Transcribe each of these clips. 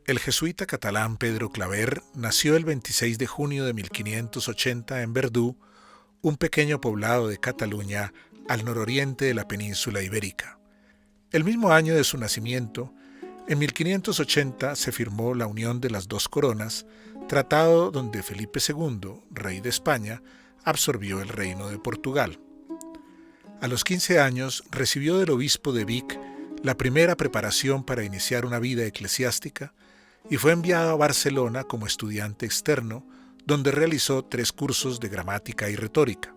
El jesuita catalán Pedro Claver nació el 26 de junio de 1580 en Verdú, un pequeño poblado de Cataluña al nororiente de la península ibérica. El mismo año de su nacimiento, en 1580 se firmó la Unión de las Dos Coronas, tratado donde Felipe II, rey de España, absorbió el reino de Portugal. A los 15 años recibió del obispo de Vic la primera preparación para iniciar una vida eclesiástica y fue enviado a Barcelona como estudiante externo, donde realizó 3 cursos de gramática y retórica.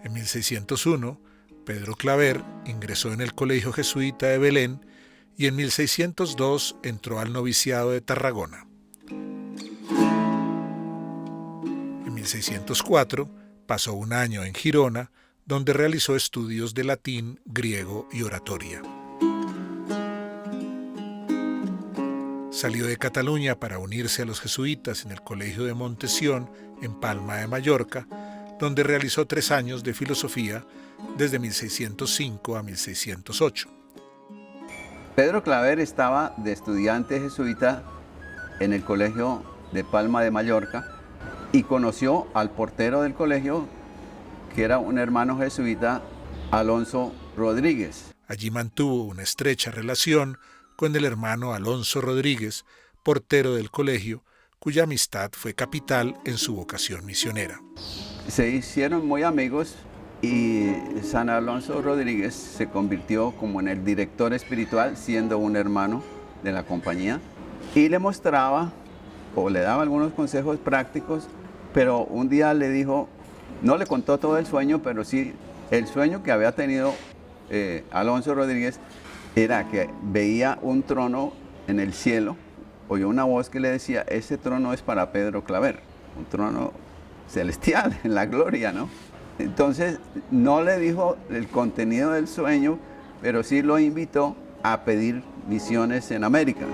En 1601, Pedro Claver ingresó en el Colegio Jesuita de Belén y en 1602 entró al noviciado de Tarragona. En 1604 pasó un año en Girona, donde realizó estudios de latín, griego y oratoria. Salió de Cataluña para unirse a los jesuitas en el Colegio de Montesión, en Palma de Mallorca, donde realizó 3 años de filosofía desde 1605 a 1608. Pedro Claver estaba de estudiante jesuita en el Colegio de Palma de Mallorca y conoció al portero del colegio, que era un hermano jesuita, Alonso Rodríguez. Allí mantuvo una estrecha relación con el hermano Alonso Rodríguez, portero del colegio, cuya amistad fue capital en su vocación misionera. Se hicieron muy amigos y San Alonso Rodríguez se convirtió como en el director espiritual, siendo un hermano de la compañía, y le mostraba o le daba algunos consejos prácticos, pero un día le dijo, no le contó todo el sueño, pero sí el sueño que había tenido Alonso Rodríguez era que veía un trono en el cielo, oyó una voz que le decía, ese trono es para Pedro Claver, un trono celestial en la gloria, ¿no? Entonces no le dijo el contenido del sueño, pero sí lo invitó a pedir misiones en América.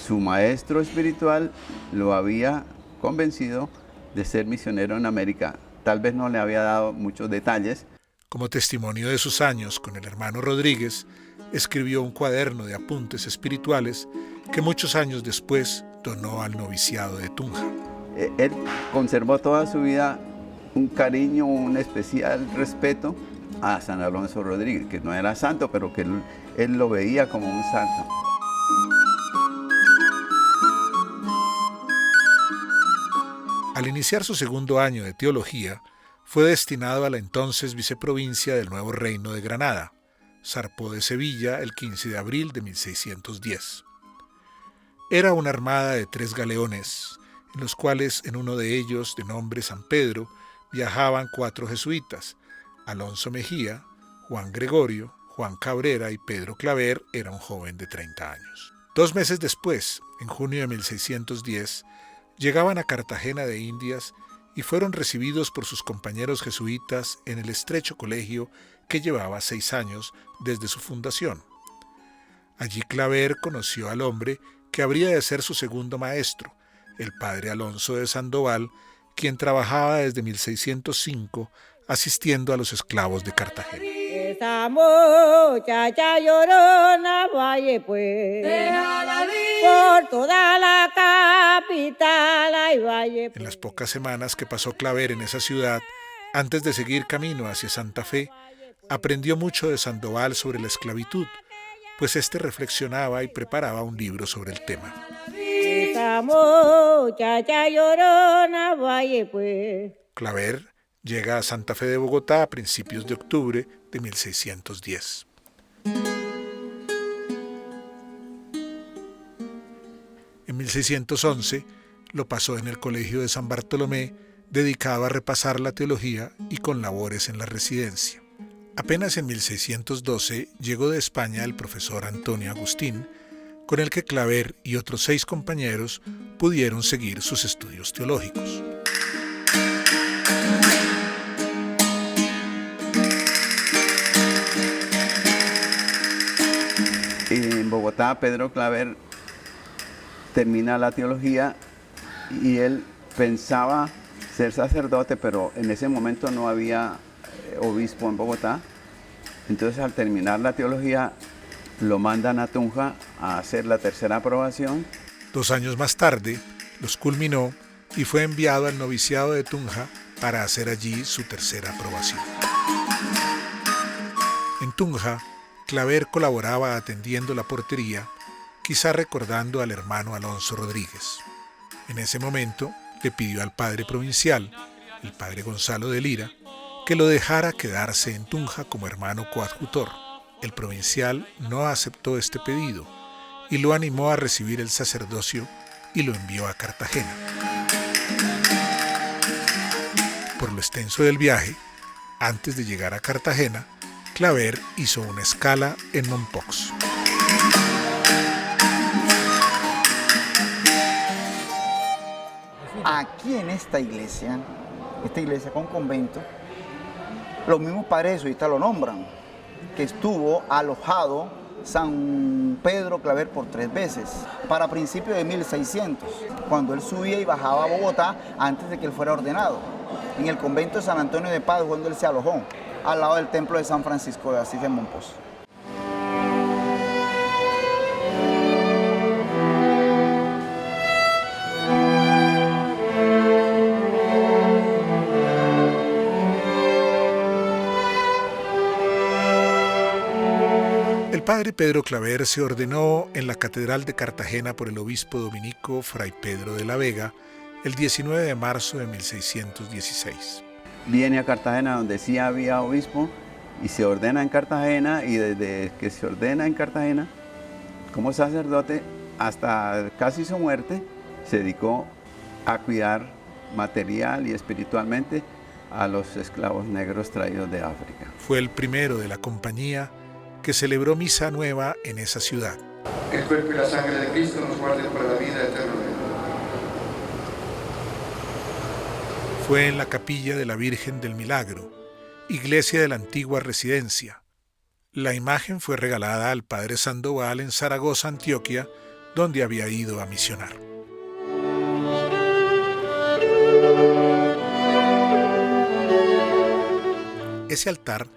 Su maestro espiritual lo había convencido de ser misionero en América. Tal vez no le había dado muchos detalles. Como testimonio de sus años con el hermano Rodríguez, escribió un cuaderno de apuntes espirituales que muchos años después donó al noviciado de Tunja. Él conservó toda su vida un cariño, un especial respeto a San Alonso Rodríguez, que no era santo, pero que él lo veía como un santo. Al iniciar su segundo año de teología, fue destinado a la entonces viceprovincia del Nuevo Reino de Granada. Zarpó de Sevilla el 15 de abril de 1610. Era una armada de 3 galeones, en los cuales en uno de ellos, de nombre San Pedro, viajaban 4 jesuitas. Alonso Mejía, Juan Gregorio, Juan Cabrera y Pedro Claver era un joven de 30 años. 2 meses después, en junio de 1610, llegaban a Cartagena de Indias y fueron recibidos por sus compañeros jesuitas en el estrecho colegio que llevaba 6 años desde su fundación. Allí Claver conoció al hombre que habría de ser su segundo maestro, el padre Alonso de Sandoval, quien trabajaba desde 1605 asistiendo a los esclavos de Cartagena. Esa muchacha llorona, vaya pues, déjala ir por toda la capital, ay, vaya pues. En las pocas semanas que pasó Claver en esa ciudad, antes de seguir camino hacia Santa Fe, aprendió mucho de Sandoval sobre la esclavitud, pues éste reflexionaba y preparaba un libro sobre el tema. Claver llega a Santa Fe de Bogotá a principios de octubre de 1610. En 1611 lo pasó en el Colegio de San Bartolomé, dedicado a repasar la teología y con labores en la residencia. Apenas en 1612 llegó de España el profesor Antonio Agustín, con el que Claver y otros 6 compañeros pudieron seguir sus estudios teológicos. En Bogotá, Pedro Claver termina la teología y él pensaba ser sacerdote, pero en ese momento no había obispo en Bogotá. Entonces, al terminar la teología, lo mandan a Tunja a hacer la tercera aprobación. 2 años más tarde, los culminó y fue enviado al noviciado de Tunja para hacer allí su tercera aprobación. En Tunja, Claver colaboraba atendiendo la portería, quizá recordando al hermano Alonso Rodríguez. En ese momento, le pidió al padre provincial, el padre Gonzalo de Lira, que lo dejara quedarse en Tunja como hermano coadjutor. El provincial no aceptó este pedido y lo animó a recibir el sacerdocio y lo envió a Cartagena. Por lo extenso del viaje, antes de llegar a Cartagena, Claver hizo una escala en Mompox. Aquí en esta iglesia con convento, los mismos padres jesuitas lo nombran, que estuvo alojado San Pedro Claver por 3 veces, para principios de 1600, cuando él subía y bajaba a Bogotá antes de que él fuera ordenado. En el convento de San Antonio de Padua, cuando él se alojó, al lado del templo de San Francisco de Asís en Mompox. El padre Pedro Claver se ordenó en la Catedral de Cartagena por el obispo dominico Fray Pedro de la Vega el 19 de marzo de 1616. Viene a Cartagena, donde sí había obispo, y se ordena en Cartagena, y desde que se ordena en Cartagena como sacerdote hasta casi su muerte, se dedicó a cuidar material y espiritualmente a los esclavos negros traídos de África. Fue el primero de la compañía que celebró misa nueva en esa ciudad. El cuerpo y la sangre de Cristo nos guarden para la vida eterna. Fue en la capilla de la Virgen del Milagro, iglesia de la antigua residencia. La imagen fue regalada al padre Sandoval en Zaragoza, Antioquia, donde había ido a misionar. Ese altar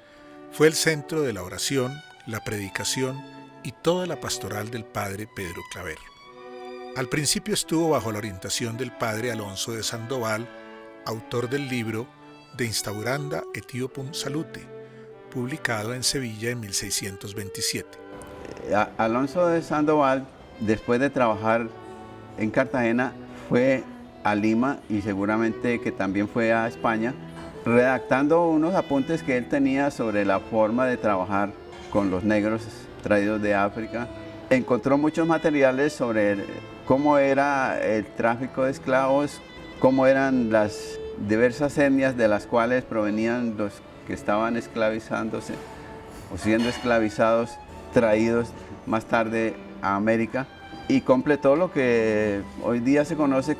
fue el centro de la oración, la predicación y toda la pastoral del padre Pedro Claver. Al principio estuvo bajo la orientación del padre Alonso de Sandoval, autor del libro De Instauranda Etiopum Salute, publicado en Sevilla en 1627. Alonso de Sandoval, después de trabajar en Cartagena, fue a Lima y seguramente que también fue a España, redactando unos apuntes que él tenía sobre la forma de trabajar con los negros traídos de África. Encontró muchos materiales sobre cómo era el tráfico de esclavos, cómo eran las diversas etnias de las cuales provenían los que estaban esclavizándose o siendo esclavizados, traídos más tarde a América, y completó lo que hoy día se conoce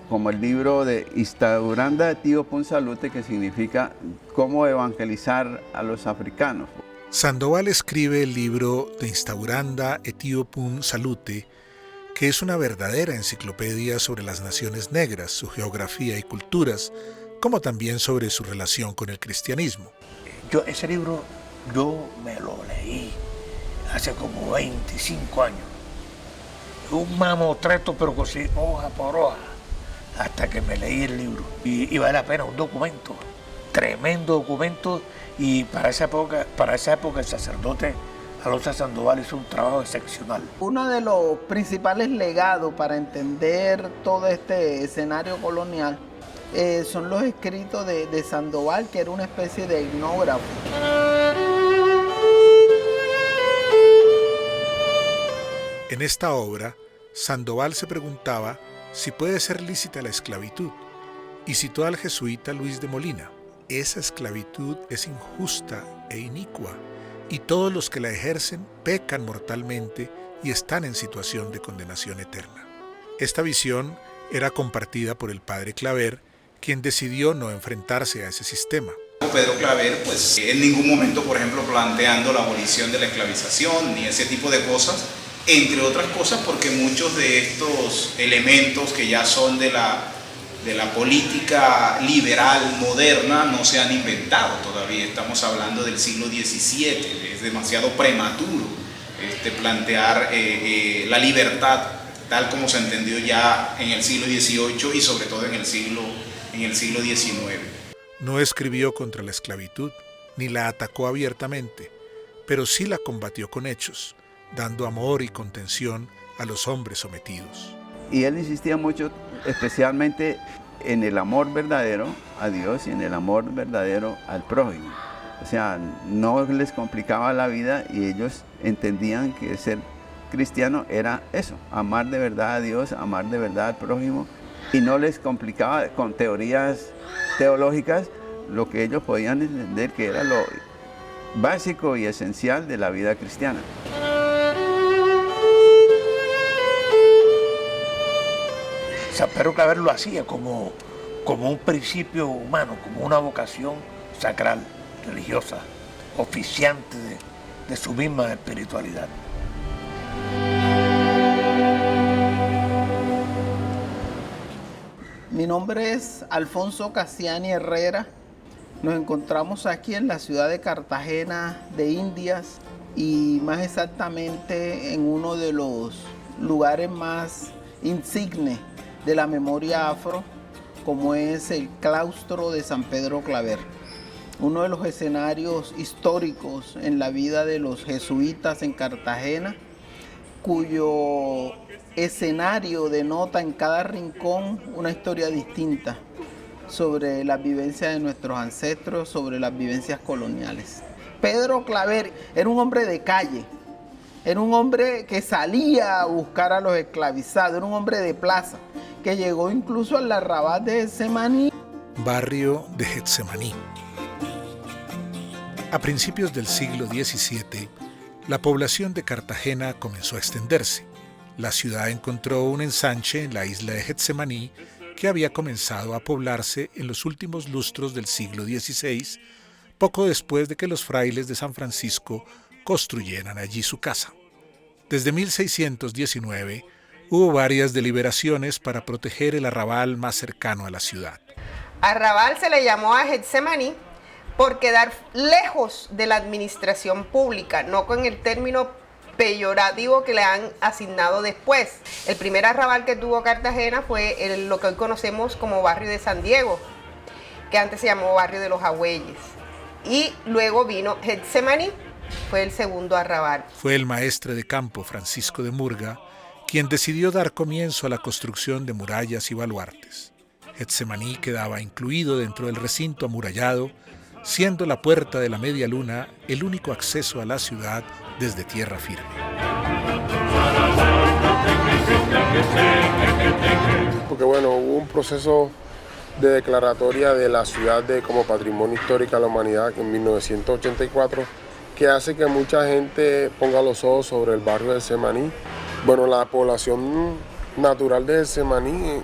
como el libro de Instauranda Etiopum Salute, que significa cómo evangelizar a los africanos. Sandoval escribe el libro de Instauranda Etiopum Salute, que es una verdadera enciclopedia sobre las naciones negras, su geografía y culturas, como también sobre su relación con el cristianismo. Ese libro yo me lo leí hace como 25 años. Un mamotreto, pero cosí hoja por hoja, hasta que me leí el libro. Y vale la pena, un documento, tremendo documento. Y para esa época el sacerdote Alonso Sandoval hizo un trabajo excepcional. Uno de los principales legados para entender todo este escenario colonial son los escritos de Sandoval, que era una especie de etnógrafo. En esta obra, Sandoval se preguntaba si puede ser lícita la esclavitud y citó al jesuita Luis de Molina. Esa esclavitud es injusta e inicua y todos los que la ejercen pecan mortalmente y están en situación de condenación eterna. Esta visión era compartida por el padre Claver, quien decidió no enfrentarse a ese sistema. Pedro Claver, pues en ningún momento, por ejemplo, planteando la abolición de la esclavización ni ese tipo de cosas, entre otras cosas porque muchos de estos elementos que ya son de la política liberal moderna no se han inventado todavía. Estamos hablando del siglo XVII, es demasiado prematuro plantear la libertad tal como se entendió ya en el siglo XVIII y sobre todo en el siglo XIX. No escribió contra la esclavitud, ni la atacó abiertamente, pero sí la combatió con hechos, dando amor y contención a los hombres sometidos. Y él insistía mucho, especialmente en el amor verdadero a Dios y en el amor verdadero al prójimo. O sea, no les complicaba la vida y ellos entendían que ser cristiano era eso, amar de verdad a Dios, amar de verdad al prójimo, y no les complicaba con teorías teológicas lo que ellos podían entender que era lo básico y esencial de la vida cristiana. San Pedro Claver lo hacía como un principio humano, como una vocación sacral, religiosa, oficiante de su misma espiritualidad. Mi nombre es Alfonso Cassiani Herrera. Nos encontramos aquí en la ciudad de Cartagena de Indias y más exactamente en uno de los lugares más insignes de la memoria afro, como es el claustro de San Pedro Claver, uno de los escenarios históricos en la vida de los jesuitas en Cartagena, cuyo escenario denota en cada rincón una historia distinta sobre las vivencias de nuestros ancestros, sobre las vivencias coloniales. Pedro Claver era un hombre de calle, era un hombre que salía a buscar a los esclavizados, era un hombre de plaza, que llegó incluso al arrabal de Getsemaní. Barrio de Getsemaní. A principios del siglo XVII, la población de Cartagena comenzó a extenderse. La ciudad encontró un ensanche en la isla de Getsemaní que había comenzado a poblarse en los últimos lustros del siglo XVI, poco después de que los frailes de San Francisco construyeran allí su casa. Desde 1619 hubo varias deliberaciones para proteger el arrabal más cercano a la ciudad. Arrabal se le llamó a Getsemaní por quedar lejos de la administración pública, no con el término peyorativo que le han asignado después. El primer arrabal que tuvo Cartagena fue lo que hoy conocemos como barrio de San Diego, que antes se llamó barrio de los Agüeyes. Y luego vino Getsemaní, fue el segundo arrabal. Fue el maestre de campo Francisco de Murga quien decidió dar comienzo a la construcción de murallas y baluartes. Getsemaní quedaba incluido dentro del recinto amurallado, siendo la Puerta de la Media Luna el único acceso a la ciudad desde tierra firme. Porque bueno, hubo un proceso de declaratoria de la ciudad como Patrimonio Histórico de la Humanidad en 1984, que hace que mucha gente ponga los ojos sobre el barrio de Getsemaní. Bueno, la población natural de Getsemaní,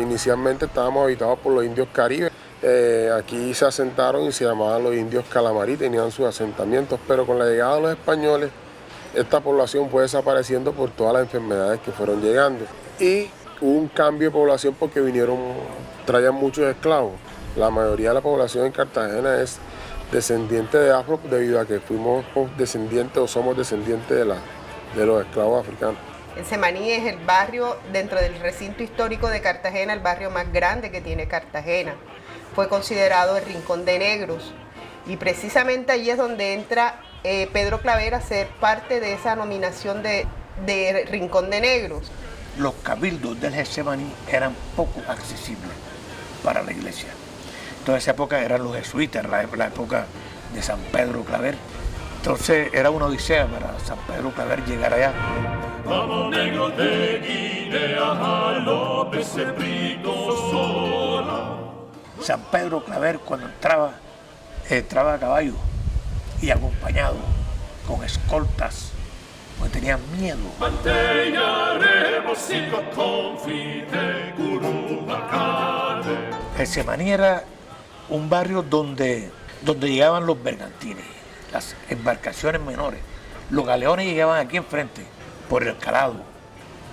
inicialmente estábamos habitados por los indios caribes. Aquí se asentaron y se llamaban los indios calamarí, tenían sus asentamientos, pero con la llegada de los españoles, esta población fue desapareciendo por todas las enfermedades que fueron llegando. Y hubo un cambio de población porque traían muchos esclavos. La mayoría de la población en Cartagena es descendiente de afro debido a que fuimos descendientes o somos descendientes de los esclavos africanos. Getsemaní es el barrio dentro del recinto histórico de Cartagena, el barrio más grande que tiene Cartagena. Fue considerado el Rincón de Negros y precisamente allí es donde entra Pedro Claver a ser parte de esa nominación de Rincón de Negros. Los cabildos del Getsemaní eran poco accesibles para la iglesia. Entonces, en esa época eran los jesuitas, la época de San Pedro Claver. Entonces era una odisea para San Pedro Claver llegar allá. Vamos negros de Guinea a López Brito sola. San Pedro Claver cuando entraba a caballo y acompañado con escoltas, porque tenían miedo. Getsemaní era un barrio donde llegaban los bergantines, las embarcaciones menores. Los galeones llegaban aquí enfrente, por el calado.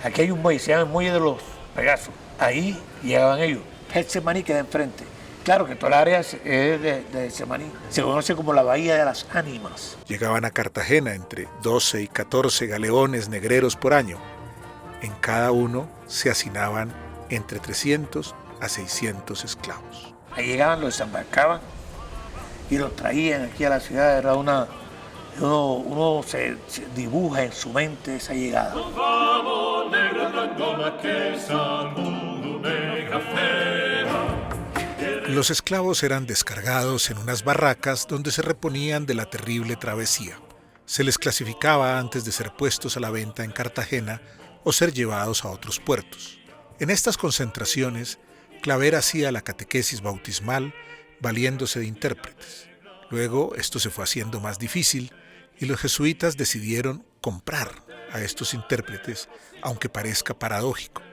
Aquí hay un muelle, se llama el muelle de los Pegasos. Ahí llegaban ellos. Getsemaní queda enfrente. Claro que toda la área es de Getsemaní. Se conoce como la Bahía de las Ánimas. Llegaban a Cartagena entre 12 y 14 galeones negreros por año. En cada uno se hacinaban entre 300 a 600 esclavos. Ahí llegaban, los desembarcaban y los traían aquí a la ciudad. Era uno se dibuja en su mente esa llegada. Los esclavos eran descargados en unas barracas donde se reponían de la terrible travesía. Se les clasificaba antes de ser puestos a la venta en Cartagena o ser llevados a otros puertos. En estas concentraciones, Claver hacía la catequesis bautismal valiéndose de intérpretes. Luego esto se fue haciendo más difícil y los jesuitas decidieron comprar a estos intérpretes, aunque parezca paradójico.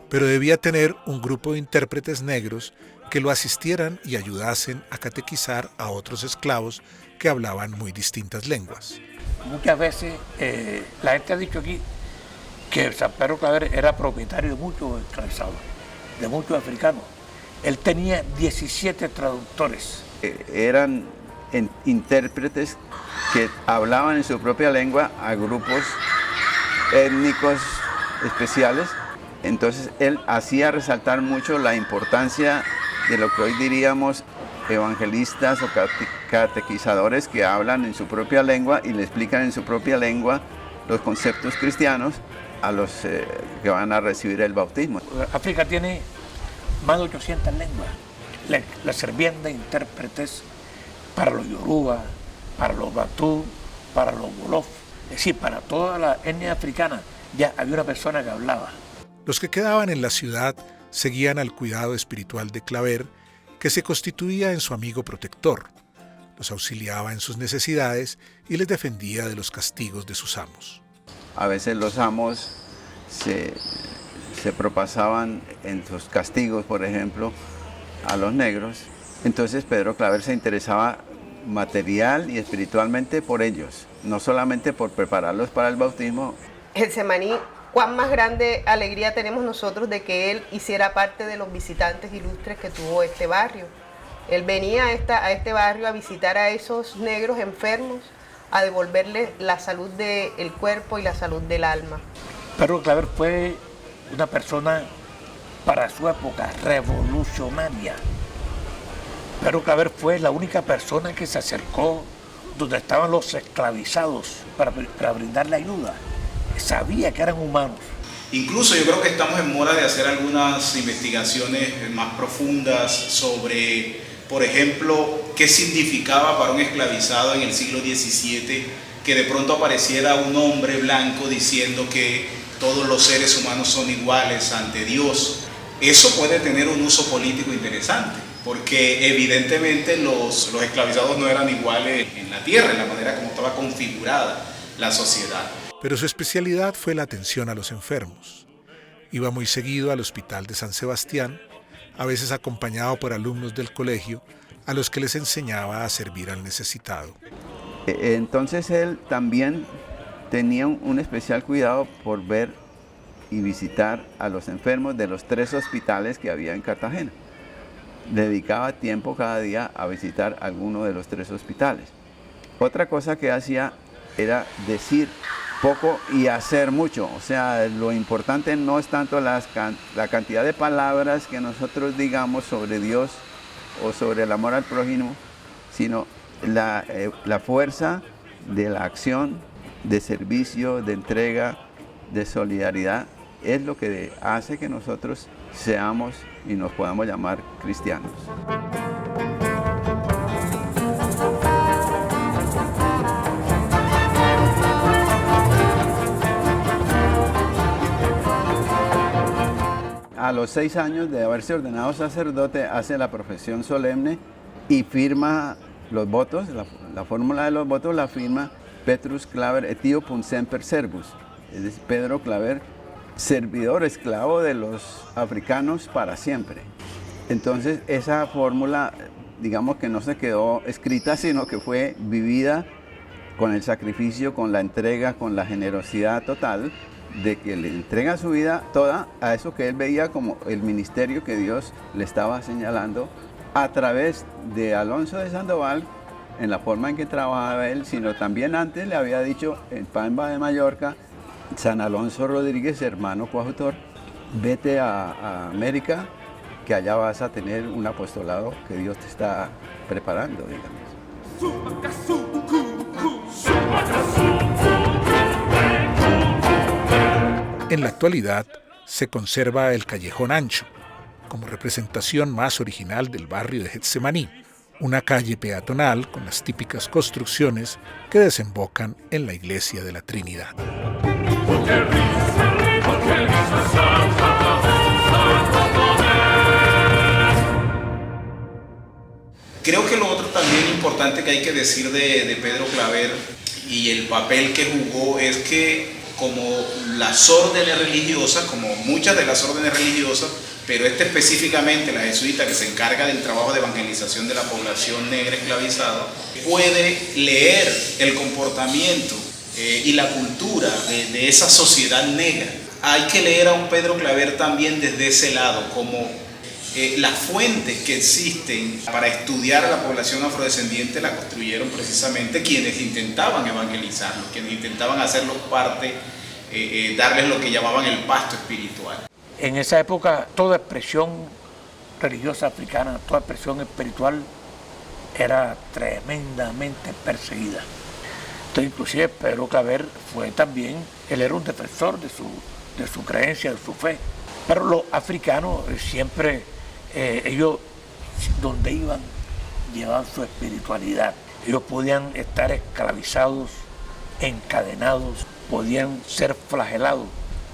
Pero debía tener un grupo de intérpretes negros que lo asistieran y ayudasen a catequizar a otros esclavos que hablaban muy distintas lenguas. Muchas veces la gente ha dicho aquí que San Pedro Claver era propietario de muchos esclavizados, de muchos africanos. Él tenía 17 traductores. Eran intérpretes que hablaban en su propia lengua a grupos étnicos especiales. Entonces él hacía resaltar mucho la importancia de lo que hoy diríamos evangelistas o catequizadores que hablan en su propia lengua y le explican en su propia lengua los conceptos cristianos a los que van a recibir el bautismo. África tiene más de 800 lenguas. Le servían de intérpretes para los Yoruba, para los Batú, para los Wolof, es decir, para toda la etnia africana ya había una persona que hablaba. Los que quedaban en la ciudad seguían al cuidado espiritual de Claver, que se constituía en su amigo protector. Los auxiliaba en sus necesidades y les defendía de los castigos de sus amos. A veces los amos se propasaban en sus castigos, por ejemplo, a los negros. Entonces Pedro Claver se interesaba material y espiritualmente por ellos, no solamente por prepararlos para el bautismo. Getsemaní, cuán más grande alegría tenemos nosotros de que él hiciera parte de los visitantes ilustres que tuvo este barrio. Él venía a este barrio a visitar a esos negros enfermos, a devolverles la salud del cuerpo y la salud del alma. Pedro Claver fue una persona para su época revolucionaria. Pedro Claver fue la única persona que se acercó donde estaban los esclavizados para brindarle ayuda. Sabía que eran humanos. Incluso yo creo que estamos en mora de hacer algunas investigaciones más profundas sobre, por ejemplo, qué significaba para un esclavizado en el siglo XVII que de pronto apareciera un hombre blanco diciendo que todos los seres humanos son iguales ante Dios. Eso puede tener un uso político interesante, porque evidentemente los esclavizados no eran iguales en la tierra, en la manera como estaba configurada la sociedad. Pero su especialidad fue la atención a los enfermos. Iba muy seguido al hospital de San Sebastián, a veces acompañado por alumnos del colegio, a los que les enseñaba a servir al necesitado. Entonces él también tenía un especial cuidado por ver y visitar a los enfermos de los 3 hospitales que había en Cartagena. Dedicaba tiempo cada día a visitar alguno de los 3 hospitales. Otra cosa que hacía era decir poco y hacer mucho. O sea, lo importante no es tanto la cantidad de palabras que nosotros digamos sobre Dios o sobre el amor al prójimo, sino la fuerza de la acción, de servicio, de entrega, de solidaridad, es lo que hace que nosotros seamos y nos podamos llamar cristianos. A los 6 años de haberse ordenado sacerdote, hace la profesión solemne y firma los votos, la fórmula de los votos la firma Petrus Claver Etiopum Semper Servus, es decir, Pedro Claver, servidor esclavo de los africanos para siempre. Entonces esa fórmula, digamos que no se quedó escrita, sino que fue vivida con el sacrificio, con la entrega, con la generosidad total, de que le entrega su vida toda a eso que él veía como el ministerio que Dios le estaba señalando a través de Alonso de Sandoval, en la forma en que trabajaba él, sino también antes le había dicho en Pamba de Mallorca, San Alonso Rodríguez, hermano coautor, vete a América, que allá vas a tener un apostolado que Dios te está preparando, digamos. En la actualidad se conserva el Callejón Ancho, como representación más original del barrio de Getsemaní, una calle peatonal con las típicas construcciones que desembocan en la iglesia de la Trinidad. Creo que lo otro también importante que hay que decir de Pedro Claver y el papel que jugó es que como las órdenes religiosas, como muchas de las órdenes religiosas, pero específicamente la jesuita que se encarga del trabajo de evangelización de la población negra esclavizada, puede leer el comportamiento y la cultura de esa sociedad negra. Hay que leer a un Pedro Claver también desde ese lado, como las fuentes que existen para estudiar a la población afrodescendiente la construyeron precisamente quienes intentaban evangelizarlos, quienes intentaban hacerlos parte, darles lo que llamaban el pasto espiritual. En esa época toda expresión religiosa africana, toda expresión espiritual era tremendamente perseguida. Entonces inclusive Pedro Claver fue también, él era un defensor de su creencia, de su fe. Pero los africanos siempre, ellos donde iban, llevaban su espiritualidad. Ellos podían estar esclavizados, encadenados, podían ser flagelados,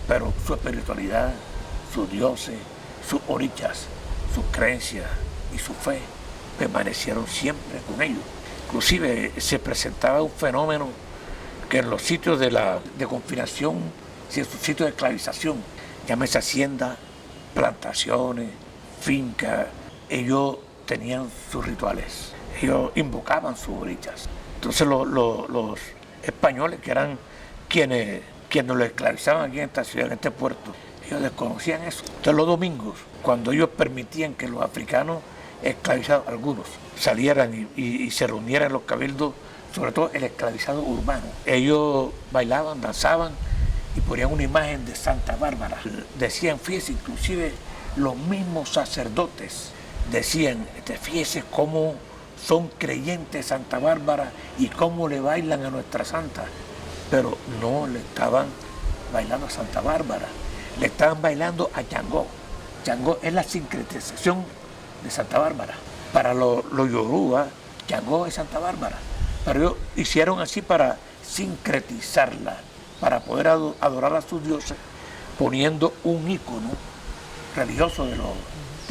pero su espiritualidad, sus dioses, sus orichas, sus creencias y su fe permanecieron siempre con ellos. Inclusive se presentaba un fenómeno que en los sitios de confinación, en sus sitios de esclavización, llámese hacienda, plantaciones, fincas, ellos tenían sus rituales, ellos invocaban sus orichas. Entonces los españoles, que eran quienes los esclavizaban aquí en esta ciudad, en este puerto, ellos desconocían eso. Entonces los domingos, cuando ellos permitían que los africanos esclavizados, algunos, salieran y se reunieran en los cabildos, sobre todo el esclavizado urbano, ellos bailaban, danzaban y ponían una imagen de Santa Bárbara. Decían, fíjese, inclusive los mismos sacerdotes decían, fíjese cómo son creyentes Santa Bárbara y cómo le bailan a nuestra santa. Pero no le estaban bailando a Santa Bárbara, le estaban bailando a Changó. Changó es la sincretización de Santa Bárbara. Para los Yoruba, Changó es Santa Bárbara. Pero ellos hicieron así para sincretizarla, para poder adorar a sus dioses, poniendo un ícono religioso de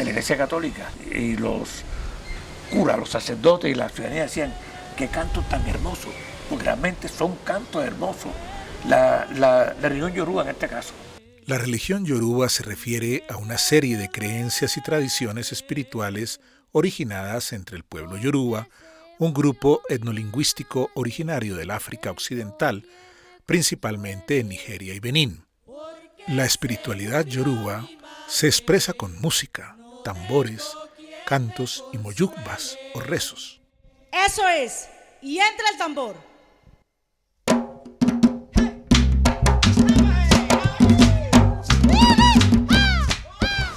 la Iglesia Católica. Y los curas, los sacerdotes y la ciudadanía decían, qué canto tan hermoso, porque realmente son cantos hermosos. La religión yoruba en este caso. La religión yoruba se refiere a una serie de creencias y tradiciones espirituales originadas entre el pueblo yoruba, un grupo etnolingüístico originario del África Occidental, principalmente en Nigeria y Benín. La espiritualidad yoruba se expresa con música, tambores, cantos y moyugbas o rezos. Eso es, y entra el tambor.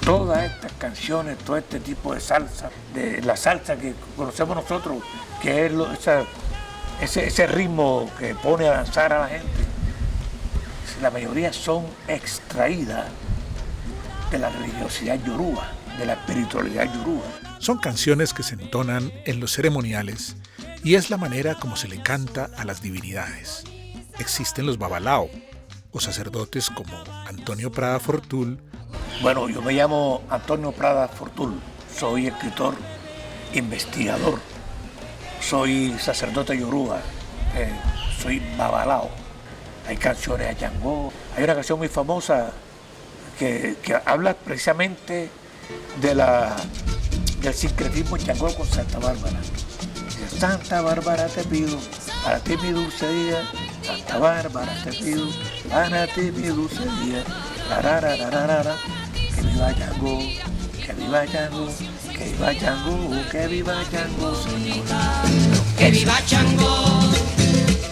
Todas estas canciones, todo este tipo de salsa, de la salsa que conocemos nosotros, que es ese ritmo que pone a danzar a la gente, la mayoría son extraídas de la religiosidad yoruba, de la espiritualidad yoruba. Son canciones que se entonan en los ceremoniales y es la manera como se le canta a las divinidades. Existen los babalao, o sacerdotes como Antonio Prada Fortul. Bueno, yo me llamo Antonio Prada Fortul, soy escritor, investigador, soy sacerdote yoruba, soy babalao. Hay canciones a Yangó, hay una canción muy famosa que habla precisamente del sincretismo Yangó con Santa Bárbara. Dice, Santa Bárbara te pido, para ti mi dulce día, Santa Bárbara te pido, para ti mi dulce día, que viva Yangó, que viva Yangó, que viva Yangó, que viva Yangó, señor. Que viva Yangó,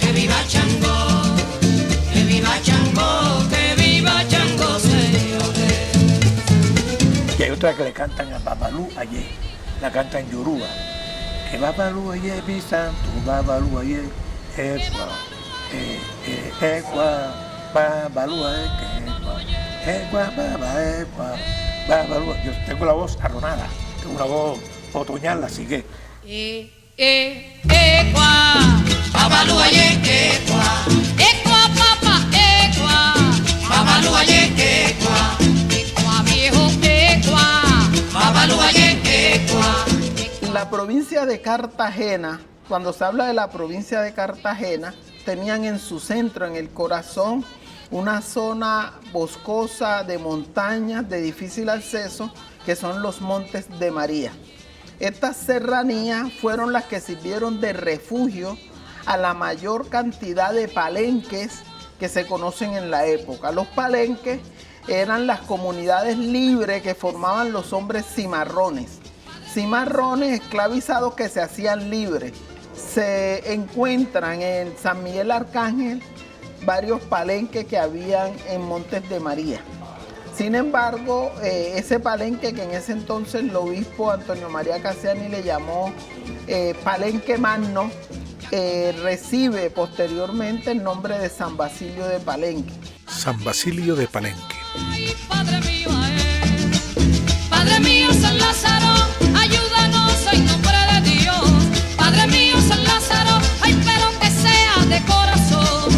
que viva Yangó. Que viva Yangó, señores. Y hay otra que le cantan a Babalú Ayé, la cantan en yoruba. Que Babalú Ayé, mi santo, Babalú Ayé, Babalú Ayé, Babalú. Yo tengo la voz arronada, tengo una voz otoñal, así que. Babalú Ayé, Babalú Ayé, viejo, Babalú Ayé. La provincia de Cartagena, cuando se habla de la provincia de Cartagena, tenían en su centro, en el corazón, una zona boscosa de montañas de difícil acceso, que son los Montes de María. Estas serranías fueron las que sirvieron de refugio a la mayor cantidad de palenques que se conocen en la época. Los palenques eran las comunidades libres que formaban los hombres cimarrones. Cimarrones esclavizados que se hacían libres. Se encuentran en San Miguel Arcángel varios palenques que habían en Montes de María. Sin embargo, ese palenque que en ese entonces el obispo Antonio María Cassiani le llamó Palenque Magno, recibe posteriormente el nombre de San Basilio de Palenque. San Basilio de Palenque. Ay, Padre mío San Lázaro, ayúdanos en nombre de Dios. Padre mío San Lázaro, ay, pero que sea de corazón.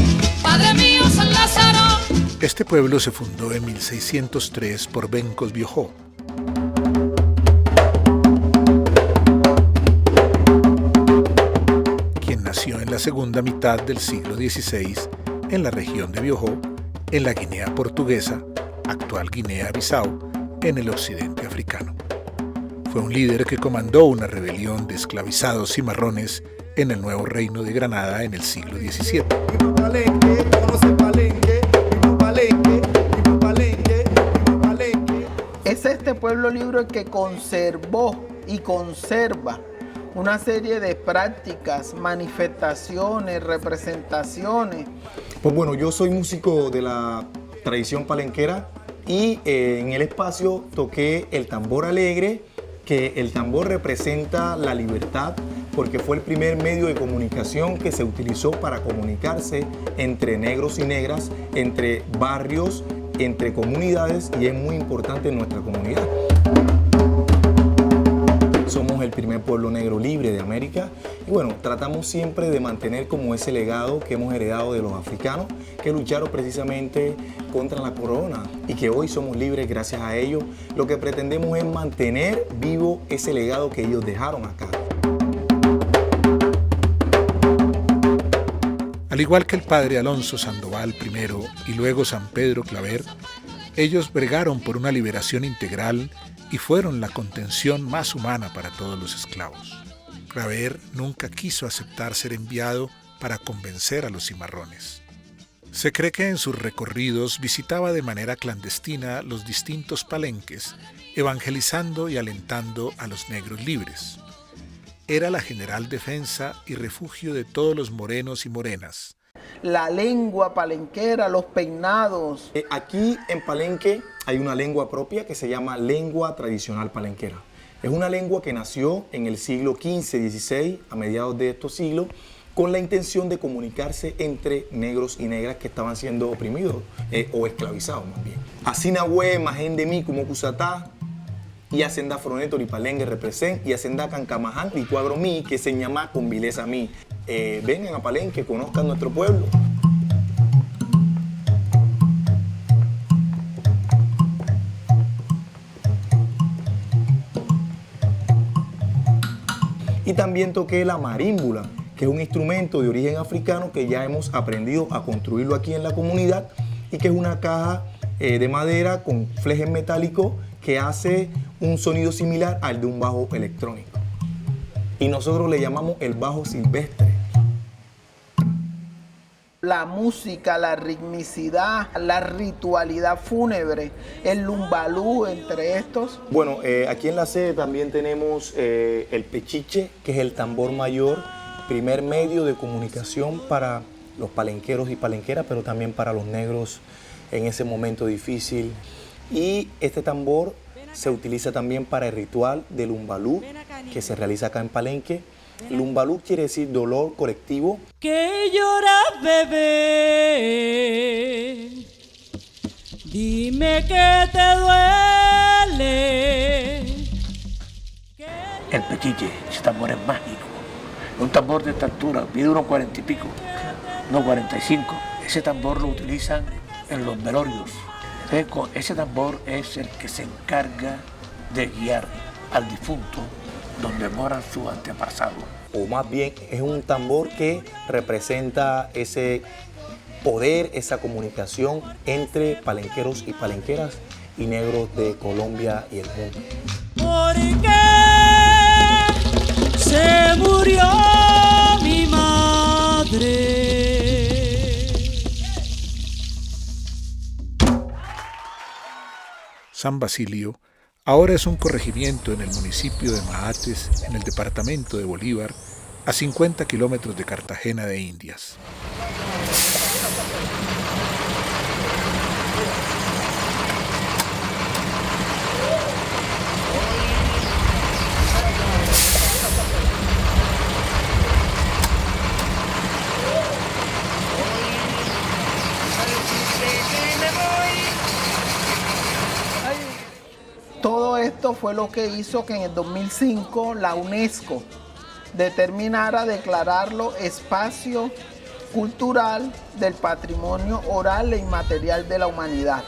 Padre mío San Lázaro. Este pueblo se fundó en 1603 por Bencos Biojó. Quien nació en la segunda mitad del siglo XVI en la región de Biojó, en la Guinea Portuguesa, actual Guinea-Bissau, en el occidente africano. Fue un líder que comandó una rebelión de esclavizados cimarrones en el nuevo reino de Granada en el siglo XVII. Es este pueblo libre que conservó y conserva una serie de prácticas, manifestaciones, representaciones. Pues bueno, yo soy músico de la tradición palenquera y en el espacio toqué el tambor alegre, que el tambor representa la libertad porque fue el primer medio de comunicación que se utilizó para comunicarse entre negros y negras, entre barrios, entre comunidades, y es muy importante en nuestra comunidad. Somos el primer pueblo negro libre de América y bueno, tratamos siempre de mantener como ese legado que hemos heredado de los africanos que lucharon precisamente contra la corona y que hoy somos libres gracias a ellos. Lo que pretendemos es mantener vivo ese legado que ellos dejaron acá. Al igual que el padre Alonso Sandoval primero y luego San Pedro Claver, ellos bregaron por una liberación integral y fueron la contención más humana para todos los esclavos. Claver nunca quiso aceptar ser enviado para convencer a los cimarrones. Se cree que en sus recorridos visitaba de manera clandestina los distintos palenques, evangelizando y alentando a los negros libres. Era la general defensa y refugio de todos los morenos y morenas. La lengua palenquera, los peinados. Aquí en Palenque hay una lengua propia que se llama lengua tradicional palenquera. Es una lengua que nació en el siglo XV-XVI, a mediados de estos siglos, con la intención de comunicarse entre negros y negras que estaban siendo oprimidos o esclavizados más bien. Asinahue, Majende Mi, como Cusatá, y Hacenda Froneto, y Palengue represent, y Hacenda Cancamaján, y Cuadro Mi, que se llama con Vileza Mi. Vengan a Palenque, conozcan nuestro pueblo. Y también toqué la marímbula, que es un instrumento de origen africano que ya hemos aprendido a construirlo aquí en la comunidad y que es una caja de madera con flejes metálicos que hace un sonido similar al de un bajo electrónico. Y nosotros le llamamos el bajo silvestre. La música, la ritmicidad, la ritualidad fúnebre, el lumbalú, entre estos. Bueno, aquí en la sede también tenemos el pechiche, que es el tambor mayor, primer medio de comunicación para los palenqueros y palenqueras, pero también para los negros en ese momento difícil. Y este tambor se utiliza también para el ritual del lumbalú, que se realiza acá en Palenque. Lumbalú quiere decir dolor colectivo. Que lloras, bebé, dime que te duele. El pechiche, ese tambor es mágico. Es un tambor de esta altura, mide unos 40 y pico, no 45. Ese tambor lo utilizan en los velorios. Entonces, ese tambor es el que se encarga de guiar al difunto donde moran sus antepasados. O más bien es un tambor que representa ese poder, esa comunicación entre palenqueros y palenqueras y negros de Colombia y el mundo. Porque se murió mi madre. San Basilio ahora es un corregimiento en el municipio de Mahates, en el departamento de Bolívar, a 50 kilómetros de Cartagena de Indias. Todo esto fue lo que hizo que en el 2005 la UNESCO determinara declararlo espacio cultural del patrimonio oral e inmaterial de la humanidad.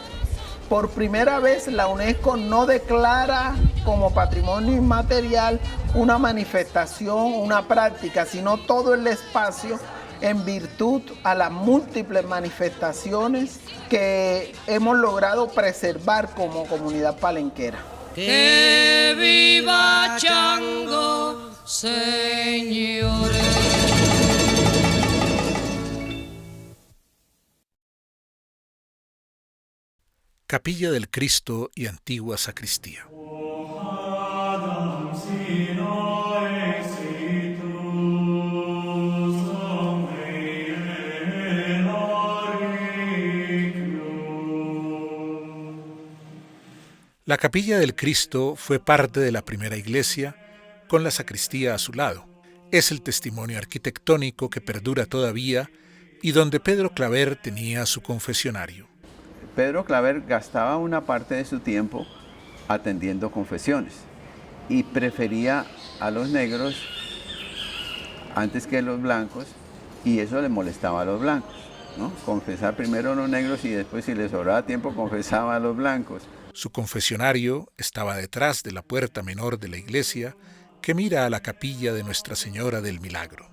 Por primera vez la UNESCO no declara como patrimonio inmaterial una manifestación, una práctica, sino todo el espacio en virtud a las múltiples manifestaciones que hemos logrado preservar como comunidad palenquera. Que viva Chango, señores. Capilla del Cristo y antigua sacristía. La Capilla del Cristo fue parte de la primera iglesia, con la sacristía a su lado. Es el testimonio arquitectónico que perdura todavía y donde Pedro Claver tenía su confesionario. Pedro Claver gastaba una parte de su tiempo atendiendo confesiones y prefería a los negros antes que a los blancos, y eso le molestaba a los blancos, ¿no? Confesar primero a los negros y después, si les sobraba tiempo, confesaba a los blancos. Su confesionario estaba detrás de la puerta menor de la iglesia que mira a la capilla de Nuestra Señora del Milagro.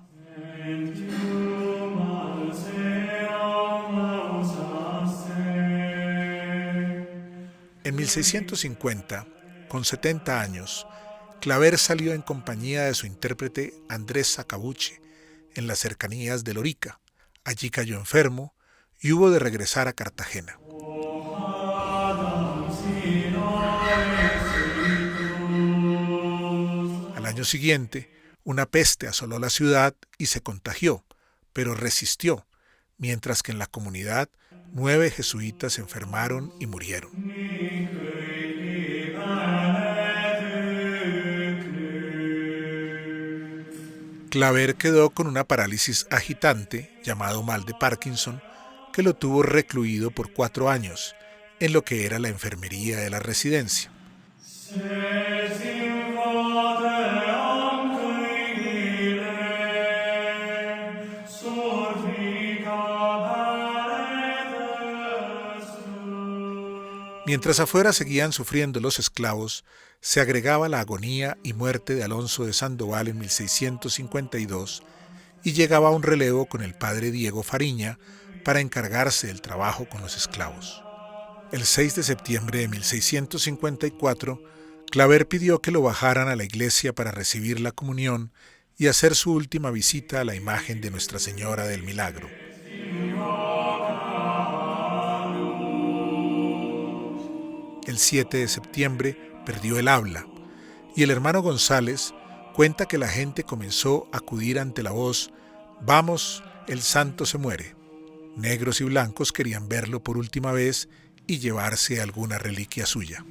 En 1650, con 70 años, Claver salió en compañía de su intérprete Andrés Sacabuche en las cercanías de Lorica. Allí cayó enfermo y hubo de regresar a Cartagena. Al año siguiente, una peste asoló la ciudad y se contagió, pero resistió, mientras que en la comunidad 9 jesuitas se enfermaron y murieron. Claver quedó con una parálisis agitante, llamado mal de Parkinson, que lo tuvo recluido por 4 años, en lo que era la enfermería de la residencia. Mientras afuera seguían sufriendo los esclavos, se agregaba la agonía y muerte de Alonso de Sandoval en 1652 y llegaba un relevo con el padre Diego Fariña para encargarse del trabajo con los esclavos. El 6 de septiembre de 1654, Claver pidió que lo bajaran a la iglesia para recibir la comunión y hacer su última visita a la imagen de Nuestra Señora del Milagro. El 7 de septiembre perdió el habla y el hermano González cuenta que la gente comenzó a acudir ante la voz «Vamos, el santo se muere». Negros y blancos querían verlo por última vez y llevarse alguna reliquia suya.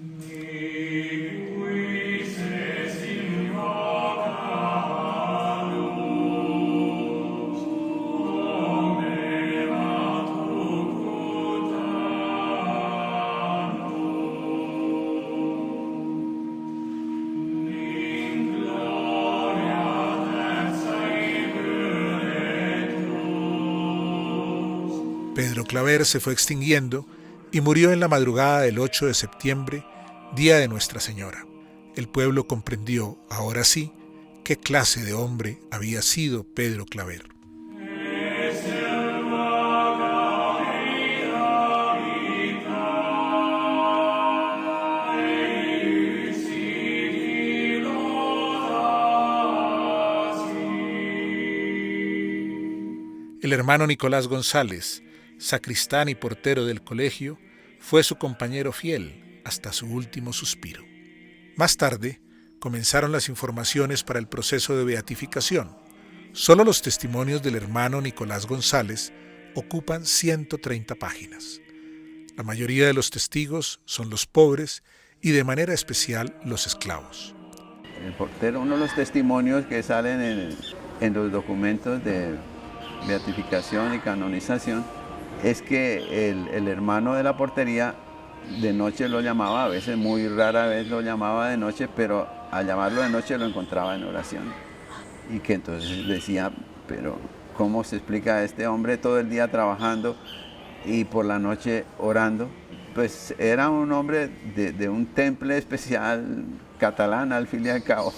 Pedro Claver se fue extinguiendo y murió en la madrugada del 8 de septiembre, día de Nuestra Señora. El pueblo comprendió, ahora sí, qué clase de hombre había sido Pedro Claver. El hermano Nicolás González, sacristán y portero del colegio, fue su compañero fiel hasta su último suspiro. Más tarde, comenzaron las informaciones para el proceso de beatificación. Solo los testimonios del hermano Nicolás González ocupan 130 páginas. La mayoría de los testigos son los pobres y de manera especial los esclavos. El portero, uno de los testimonios que salen en los documentos de beatificación y canonización, es que el hermano de la portería de noche lo llamaba, a veces muy rara vez lo llamaba de noche, pero al llamarlo de noche lo encontraba en oración. Y que entonces decía, pero ¿cómo se explica a este hombre todo el día trabajando y por la noche orando? Pues era un hombre de un temple especial catalán al fin y al cabo,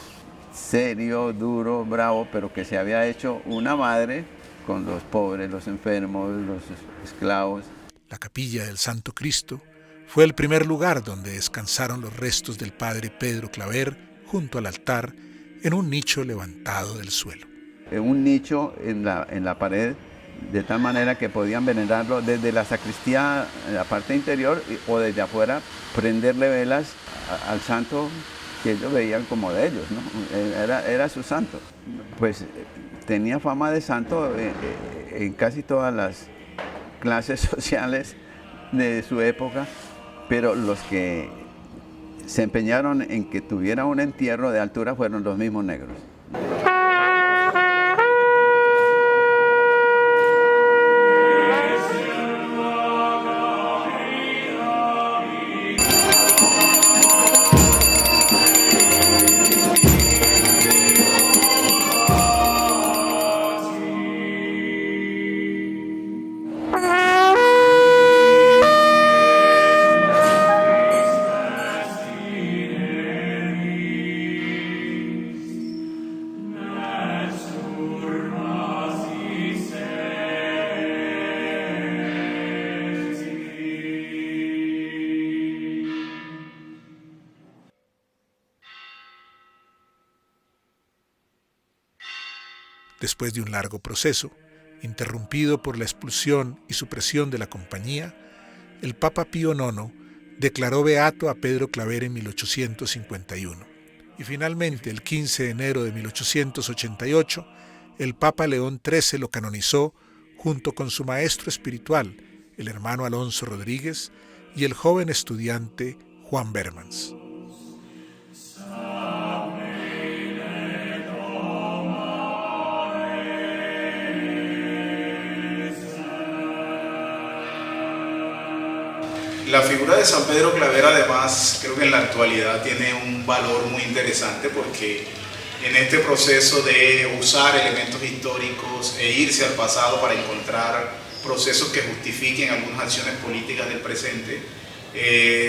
serio, duro, bravo, pero que se había hecho una madre con los pobres, los enfermos, los esclavos. La capilla del Santo Cristo fue el primer lugar donde descansaron los restos del padre Pedro Claver junto al altar en un nicho levantado del suelo. Un nicho en la pared, de tal manera que podían venerarlo desde la sacristía, en la parte interior, o desde afuera, prenderle velas al santo que ellos veían como de ellos, ¿no? Era su santo. Pues tenía fama de santo en casi todas las clases sociales de su época, pero los que se empeñaron en que tuviera un entierro de altura fueron los mismos negros. Después de un largo proceso, interrumpido por la expulsión y supresión de la compañía, el Papa Pío IX declaró beato a Pedro Claver en 1851. Y finalmente, el 15 de enero de 1888, el Papa León XIII lo canonizó junto con su maestro espiritual, el hermano Alonso Rodríguez, y el joven estudiante Juan Bermans. La figura de San Pedro Claver, además, creo que en la actualidad tiene un valor muy interesante porque en este proceso de usar elementos históricos e irse al pasado para encontrar procesos que justifiquen algunas acciones políticas del presente,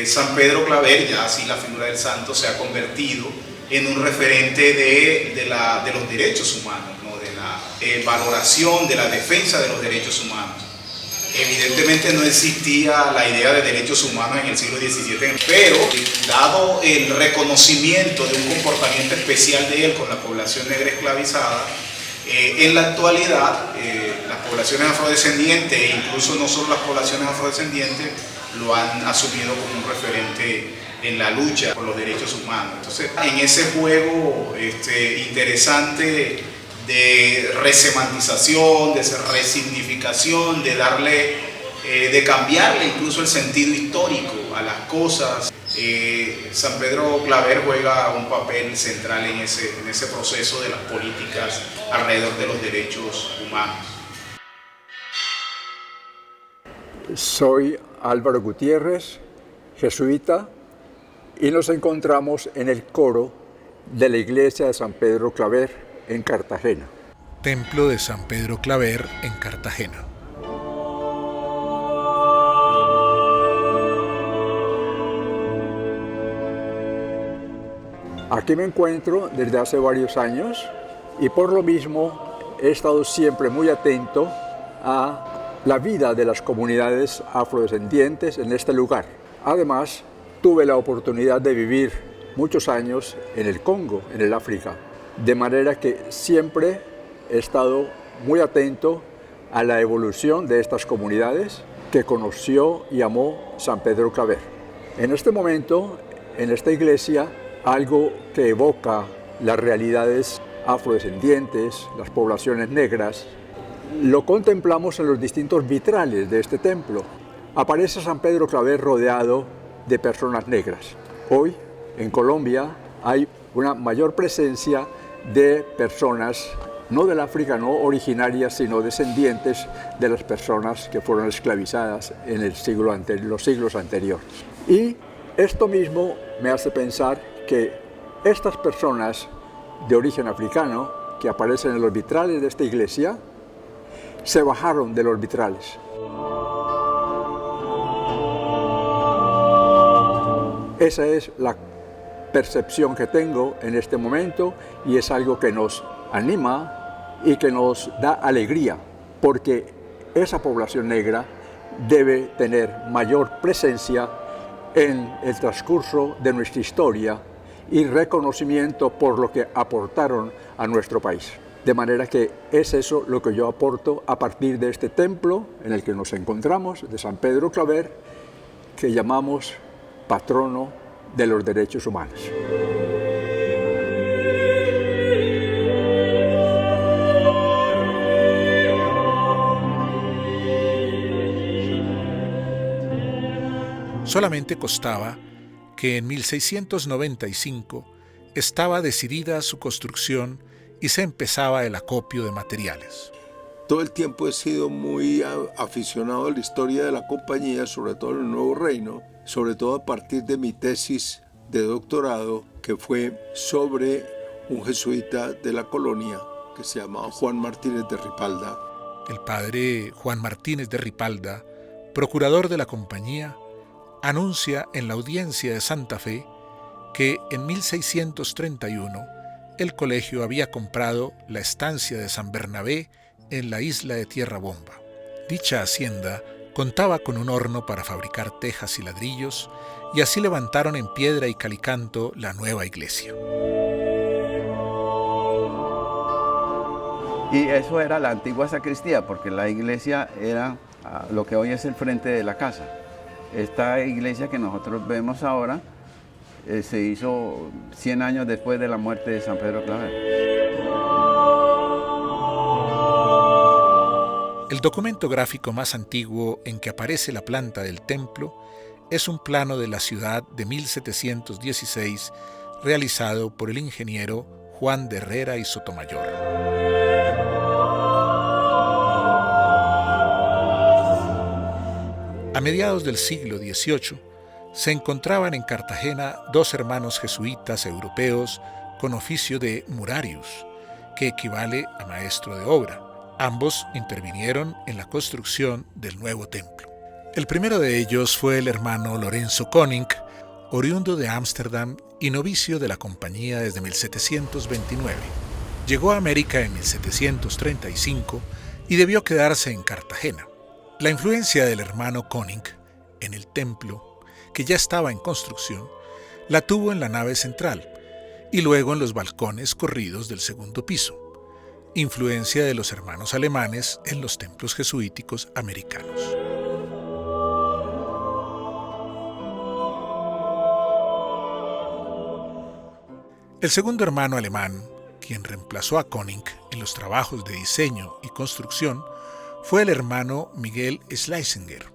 San Pedro Claver, ya así la figura del santo, se ha convertido en un referente de los derechos humanos, ¿no? De la valoración, de la defensa de los derechos humanos. Evidentemente no existía la idea de derechos humanos en el siglo XVII, pero dado el reconocimiento de un comportamiento especial de él con la población negra esclavizada, en la actualidad las poblaciones afrodescendientes, e incluso no solo las poblaciones afrodescendientes, lo han asumido como un referente en la lucha por los derechos humanos. Entonces, en ese juego interesante de resemantización, de resignificación, de darle, de cambiarle incluso el sentido histórico a las cosas, San Pedro Claver juega un papel central en ese proceso de las políticas alrededor de los derechos humanos. Soy Álvaro Gutiérrez, jesuita, y nos encontramos en el coro de la iglesia de San Pedro Claver en Cartagena. Templo de San Pedro Claver en Cartagena. Aquí me encuentro desde hace varios años y por lo mismo he estado siempre muy atento a la vida de las comunidades afrodescendientes en este lugar. Además, tuve la oportunidad de vivir muchos años en el Congo, en el África, de manera que siempre he estado muy atento a la evolución de estas comunidades que conoció y amó San Pedro Claver. En este momento, en esta iglesia, algo que evoca las realidades afrodescendientes, las poblaciones negras, lo contemplamos en los distintos vitrales de este templo. Aparece San Pedro Claver rodeado de personas negras. Hoy, en Colombia, hay una mayor presencia de personas, no del África, no originarias, sino descendientes de las personas que fueron esclavizadas en los siglos anteriores. Y esto mismo me hace pensar que estas personas de origen africano que aparecen en los vitrales de esta iglesia se bajaron de los vitrales. Esa es la percepción que tengo en este momento y es algo que nos anima y que nos da alegría, porque esa población negra debe tener mayor presencia en el transcurso de nuestra historia y reconocimiento por lo que aportaron a nuestro país. De manera que es eso lo que yo aporto a partir de este templo en el que nos encontramos, de San Pedro Claver, que llamamos patrono de los derechos humanos. Solamente constaba que en 1695 estaba decidida su construcción y se empezaba el acopio de materiales. Todo el tiempo he sido muy aficionado a la historia de la compañía, sobre todo en el Nuevo Reino, sobre todo a partir de mi tesis de doctorado, que fue sobre un jesuita de la colonia que se llamaba Juan Martínez de Ripalda. El padre Juan Martínez de Ripalda, procurador de la compañía, anuncia en la audiencia de Santa Fe que en 1631 el colegio había comprado la estancia de San Bernabé en la isla de Tierra Bomba. Dicha hacienda contaba con un horno para fabricar tejas y ladrillos, y así levantaron en piedra y calicanto la nueva iglesia. Y eso era la antigua sacristía, porque la iglesia era lo que hoy es el frente de la casa. Esta iglesia que nosotros vemos ahora se hizo 100 años después de la muerte de San Pedro Claver. El documento gráfico más antiguo en que aparece la planta del templo es un plano de la ciudad de 1716 realizado por el ingeniero Juan de Herrera y Sotomayor. A mediados del siglo XVIII, se encontraban en Cartagena dos hermanos jesuitas europeos con oficio de murarius, que equivale a maestro de obra. Ambos intervinieron en la construcción del nuevo templo. El primero de ellos fue el hermano Lorenzo Koninck, oriundo de Ámsterdam y novicio de la compañía desde 1729. Llegó a América en 1735 y debió quedarse en Cartagena. La influencia del hermano Koninck en el templo, que ya estaba en construcción, la tuvo en la nave central y luego en los balcones corridos del segundo piso, influencia de los hermanos alemanes en los templos jesuíticos americanos. El segundo hermano alemán, quien reemplazó a Koninck en los trabajos de diseño y construcción, fue el hermano Miguel Schleisinger,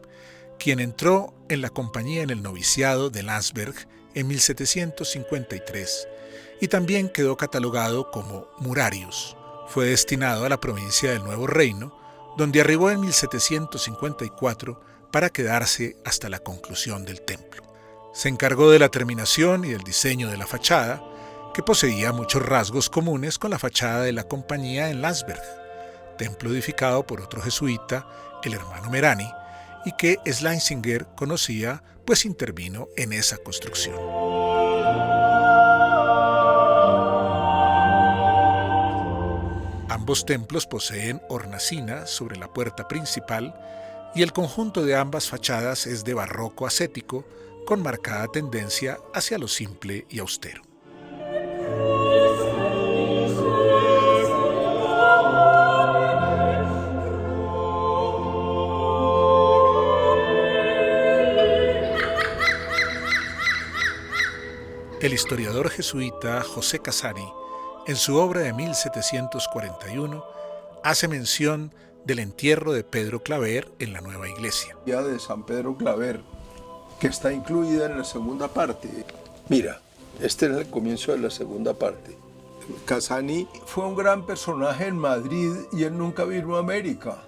quien entró en la compañía en el noviciado de Landsberg en 1753 y también quedó catalogado como murarius. Fue destinado a la provincia del Nuevo Reino, donde arribó en 1754 para quedarse hasta la conclusión del templo. Se encargó de la terminación y del diseño de la fachada, que poseía muchos rasgos comunes con la fachada de la compañía en Landsberg, templo edificado por otro jesuita, el hermano Merani, y que Schleisinger conocía, pues intervino en esa construcción. Ambos templos poseen hornacina sobre la puerta principal y el conjunto de ambas fachadas es de barroco ascético, con marcada tendencia hacia lo simple y austero. El historiador jesuita José Casari, en su obra de 1741, hace mención del entierro de Pedro Claver en la nueva iglesia. La de San Pedro Claver, que está incluida en la segunda parte. Mira, este es el comienzo de la segunda parte. Casani fue un gran personaje en Madrid y él nunca vino a América.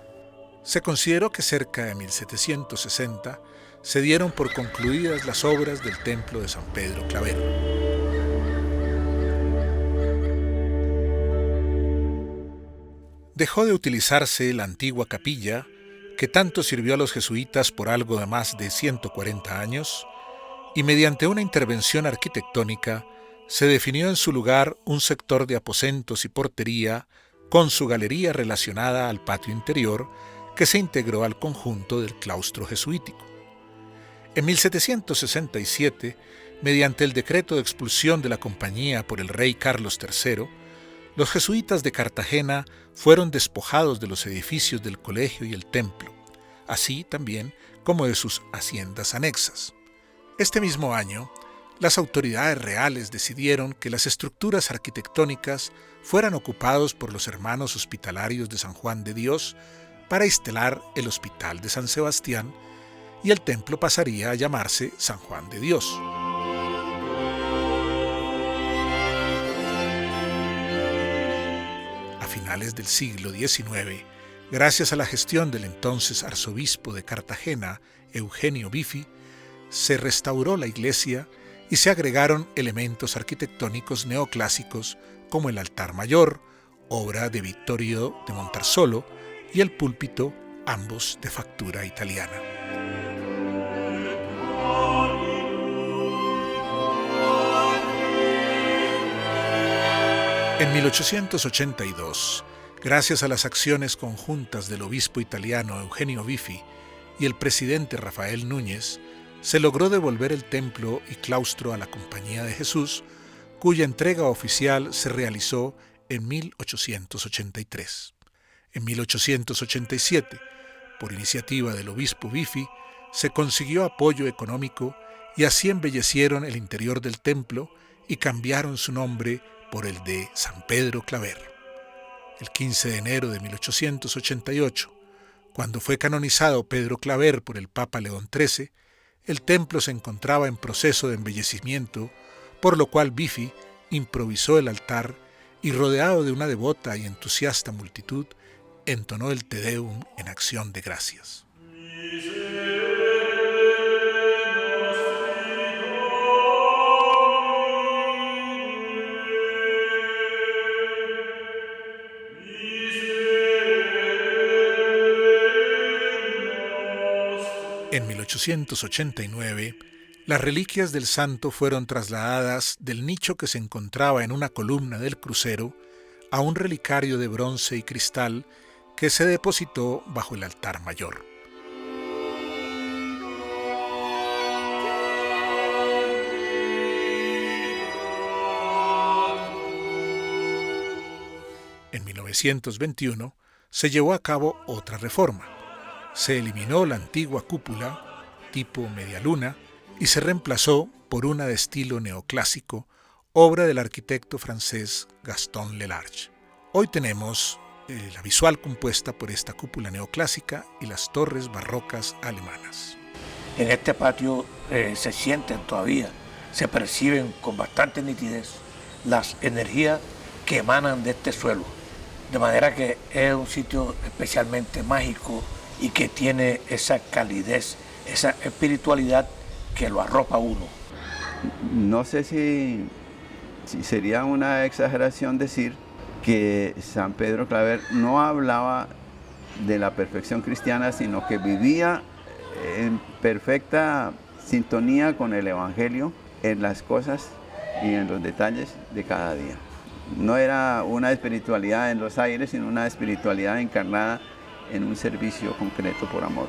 Se consideró que cerca de 1760 se dieron por concluidas las obras del templo de San Pedro Claver. Dejó de utilizarse la antigua capilla, que tanto sirvió a los jesuitas por algo de más de 140 años, y mediante una intervención arquitectónica se definió en su lugar un sector de aposentos y portería con su galería relacionada al patio interior, que se integró al conjunto del claustro jesuítico. En 1767, mediante el decreto de expulsión de la compañía por el rey Carlos III, los jesuitas de Cartagena fueron despojados de los edificios del colegio y el templo, así también como de sus haciendas anexas. Este mismo año, las autoridades reales decidieron que las estructuras arquitectónicas fueran ocupados por los hermanos hospitalarios de San Juan de Dios para instalar el Hospital de San Sebastián, y el templo pasaría a llamarse San Juan de Dios. A finales del siglo XIX, gracias a la gestión del entonces arzobispo de Cartagena, Eugenio Bifi, se restauró la iglesia y se agregaron elementos arquitectónicos neoclásicos como el altar mayor, obra de Vittorio de Montarsolo, y el púlpito, ambos de factura italiana. En 1882, gracias a las acciones conjuntas del obispo italiano Eugenio Bifi y el presidente Rafael Núñez, se logró devolver el templo y claustro a la Compañía de Jesús, cuya entrega oficial se realizó en 1883. En 1887, por iniciativa del obispo Bifi, se consiguió apoyo económico y así embellecieron el interior del templo y cambiaron su nombre por el de San Pedro Claver. El 15 de enero de 1888, cuando fue canonizado Pedro Claver por el Papa León XIII, el templo se encontraba en proceso de embellecimiento, por lo cual Bifi improvisó el altar y, rodeado de una devota y entusiasta multitud, entonó el Te Deum en acción de gracias. Miserere En 1889, las reliquias del santo fueron trasladadas del nicho que se encontraba en una columna del crucero a un relicario de bronce y cristal que se depositó bajo el altar mayor. En 1921 se llevó a cabo otra reforma. Se eliminó la antigua cúpula, tipo medialuna, y se reemplazó por una de estilo neoclásico, obra del arquitecto francés Gaston Lelarche. Hoy tenemos la visual compuesta por esta cúpula neoclásica y las torres barrocas alemanas. En este patio se sienten todavía, se perciben con bastante nitidez las energías que emanan de este suelo. De manera que es un sitio especialmente mágico y que tiene esa calidez, esa espiritualidad que lo arropa a uno. No sé si sería una exageración decir que San Pedro Claver no hablaba de la perfección cristiana, sino que vivía en perfecta sintonía con el Evangelio en las cosas y en los detalles de cada día. No era una espiritualidad en los aires, sino una espiritualidad encarnada en un servicio concreto por amor.